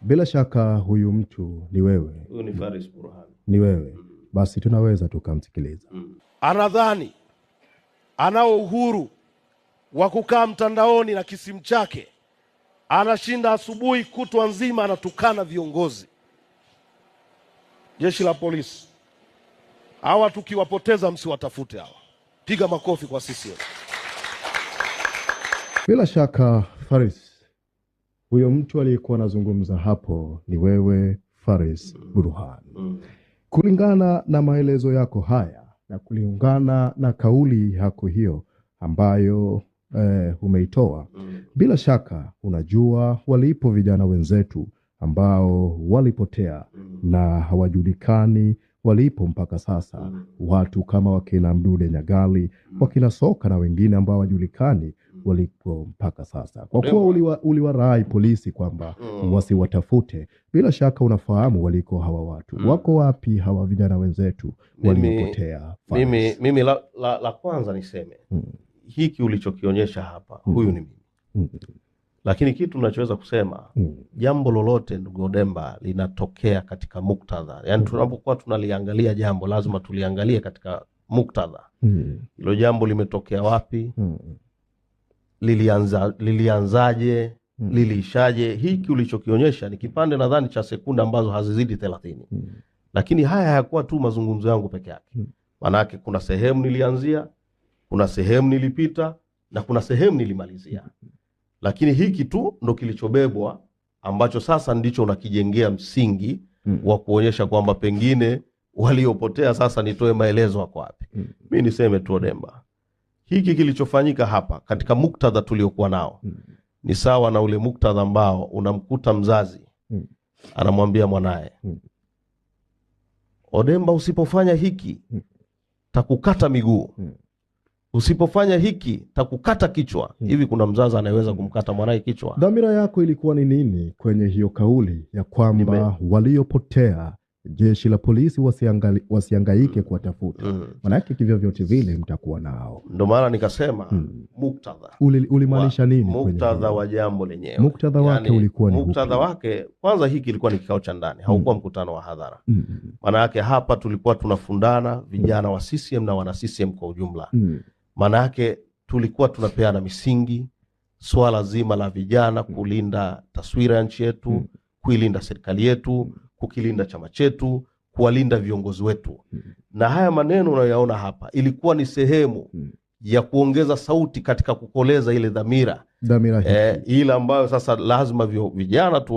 Bila shaka huyu mtu ni wewe. Huyu ni Faris Burhan. Ni wewe. Basi tunaweza tukamsikiliza. Anadhani anao uhuru wa kukaa mtandaoni na kisimu chake, anashinda asubuhi kutwa nzima anatukana viongozi. Jeshi la polisi, hawa tukiwapoteza msiwatafute hawa. Piga makofi kwa sisi. Bila shaka Faris, huyo mtu aliyekuwa anazungumza hapo ni wewe Faris Burhan. Kulingana na maelezo yako haya na kulingana na kauli yako hiyo ambayo umeitoa, bila shaka unajua walipo vijana wenzetu ambao walipotea na hawajulikani walipo mpaka sasa. Watu kama wakina Mdude Nyagali, wakina Soka na wengine ambao hawajulikani walipo mpaka sasa. Kwa kuwa uliwarai polisi kwamba wasiwatafute, bila shaka unafahamu waliko hawa watu. Wako wapi hawa vijana wenzetu waliopotea? Mimi la kwanza niseme hiki ulichokionyesha hapa, huyu ni mimi. Lakini kitu tunachoweza kusema, jambo lolote ndugu Odemba linatokea katika muktadha. Yaani tunapokuwa tunaliangalia jambo lazima tuliangalie katika muktadha. Hilo jambo limetokea wapi? Lilianzaje? Liliishaje? Hiki ulichokionyesha ni kipande nadhani cha sekunde ambazo hazizidi 30. Lakini haya hayakuwa tu mazungumzo yangu peke yake. Manake kuna sehemu nilianzia, kuna sehemu nilipita na kuna sehemu nilimalizia. Lakini hiki tu ndo kilichobebwa ambacho sasa ndicho unakijengea msingi wa kuonyesha kwamba pengine waliopotea sasa nitoe maelezo wako wapi. Mimi niseme tu Odemba, hiki kilichofanyika hapa katika muktadha tuliokuwa nao ni sawa na ule muktadha ambao unamkuta mzazi anamwambia mwanae, Odemba, usipofanya hiki takukata miguu. Usipofanya hiki takukata kichwa. Hivi kuna mzazi anayeweza kumkata mwanae kichwa? Dhamira yako ilikuwa ni nini kwenye hiyo kauli ya kwamba waliopotea jeshi la polisi wasihangaike kuwatafuta? Manake kivyo vyote vile mtakuwa nao. Ndio maana nikasema muktadha. Ulimaanisha nini kwenye muktadha wa jambo lenyewe? Muktadha wake ulikuwa ni muktadha wake, kwanza hiki ilikuwa ni kikao cha ndani, haukuwa mkutano wa hadhara. Maana yake hapa tulikuwa tunafundana vijana wa CCM na wana CCM kwa ujumla. Maana yake tulikuwa tunapeana misingi, swala zima la vijana kulinda taswira ya nchi yetu, kuilinda serikali yetu, kukilinda chama chetu, kuwalinda viongozi wetu. Na haya maneno unayoyaona hapa ilikuwa ni sehemu ya kuongeza sauti katika kukoleza ile dhamira ile ambayo sasa lazima vijana tu